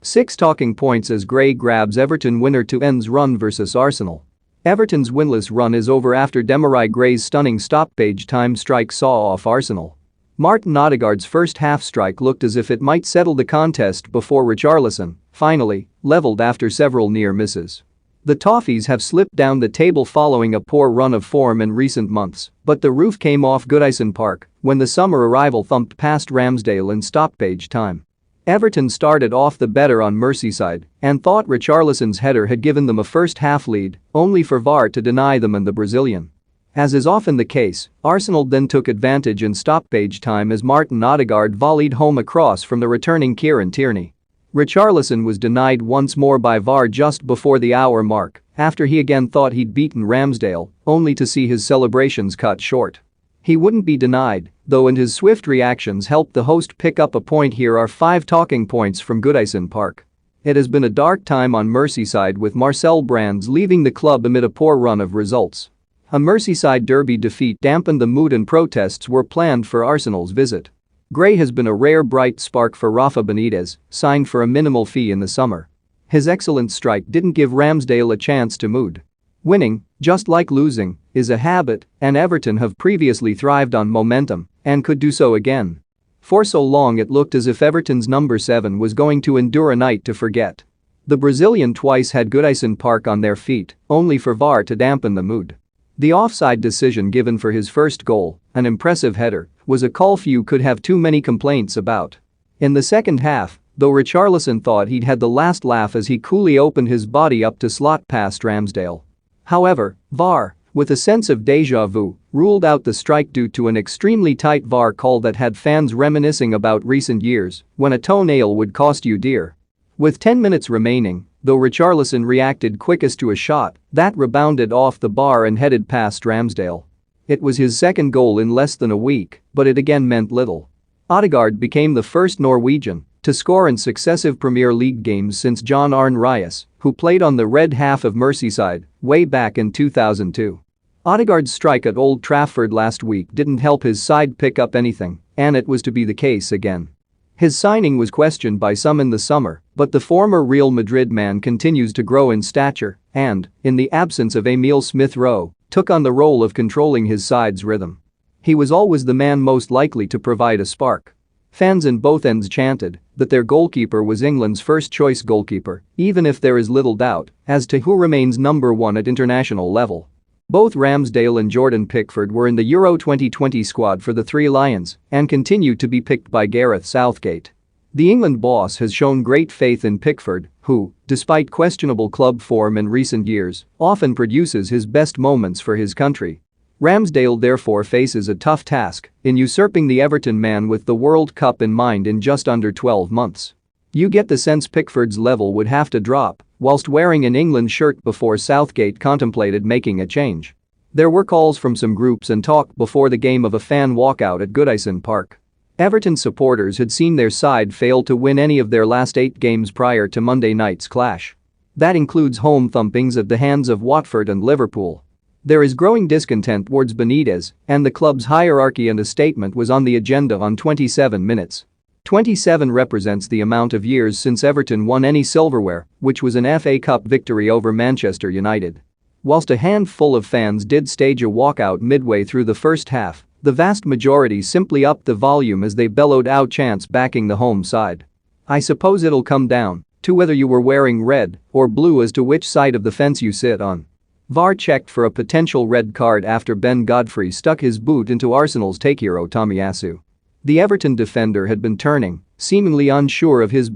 6 talking points as Gray grabs Everton winner to ends run versus Arsenal. Everton's winless run is over after Demarai Gray's stunning stoppage time strike saw off Arsenal. Martin Odegaard's first half strike looked as if it might settle the contest before Richarlison, finally, levelled after several near misses. The Toffees have slipped down the table following a poor run of form in recent months, but the roof came off Goodison Park when the summer arrival thumped past Ramsdale in stoppage time. Everton started off the better on Merseyside and thought Richarlison's header had given them a first-half lead, only for VAR to deny them and the Brazilian. As is often the case, Arsenal then took advantage in stoppage time as Martin Odegaard volleyed home a cross from the returning Kieran Tierney. Richarlison was denied once more by VAR just before the hour mark after he again thought he'd beaten Ramsdale, only to see his celebrations cut short. He wouldn't be denied, though, and his swift reactions helped the host pick up a point. Here are 5 talking points from Goodison Park. It has been a dark time on Merseyside with Marcel Brands leaving the club amid a poor run of results. A Merseyside derby defeat dampened the mood and protests were planned for Arsenal's visit. Gray has been a rare bright spark for Rafa Benitez, signed for a minimal fee in the summer. His excellent strike didn't give Ramsdale a chance to mood. Winning, just like losing, is a habit, and Everton have previously thrived on momentum and could do so again. For so long it looked as if Everton's number 7 was going to endure a night to forget. The Brazilian twice had Goodison Park on their feet, only for VAR to dampen the mood. The offside decision given for his first goal, an impressive header, was a call few could have too many complaints about. In the second half, though, Richarlison thought he'd had the last laugh as he coolly opened his body up to slot past Ramsdale. However, VAR, with a sense of déjà vu, ruled out the strike due to an extremely tight VAR call that had fans reminiscing about recent years when a toenail would cost you dear. With 10 minutes remaining, though, Richarlison reacted quickest to a shot that rebounded off the bar and headed past Ramsdale. It was his second goal in less than a week, but it again meant little. Odegaard became the first Norwegian to score in successive Premier League games since John Arne Riis, who played on the red half of Merseyside way back in 2002. Odegaard's strike at Old Trafford last week didn't help his side pick up anything, and it was to be the case again. His signing was questioned by some in the summer, but the former Real Madrid man continues to grow in stature and, in the absence of Emile Smith-Rowe, took on the role of controlling his side's rhythm. He was always the man most likely to provide a spark. Fans in both ends chanted that their goalkeeper was England's first-choice goalkeeper, even if there is little doubt as to who remains number 1 at international level. Both Ramsdale and Jordan Pickford were in the Euro 2020 squad for the Three Lions and continue to be picked by Gareth Southgate. The England boss has shown great faith in Pickford, who, despite questionable club form in recent years, often produces his best moments for his country. Ramsdale therefore faces a tough task in usurping the Everton man with the World Cup in mind in just under 12 months. You get the sense Pickford's level would have to drop whilst wearing an England shirt before Southgate contemplated making a change. There were calls from some groups and talk before the game of a fan walkout at Goodison Park. Everton supporters had seen their side fail to win any of their last 8 games prior to Monday night's clash. That includes home thumpings at the hands of Watford and Liverpool. There is growing discontent towards Benitez, and the club's hierarchy, and a statement was on the agenda on 27 minutes. 27 represents the amount of years since Everton won any silverware, which was an FA Cup victory over Manchester United. Whilst a handful of fans did stage a walkout midway through the first half, the vast majority simply upped the volume as they bellowed out chants backing the home side. I suppose it'll come down to whether you were wearing red or blue as to which side of the fence you sit on. VAR checked for a potential red card after Ben Godfrey stuck his boot into Arsenal's Takehiro Tomiyasu. The Everton defender had been turning, seemingly unsure of his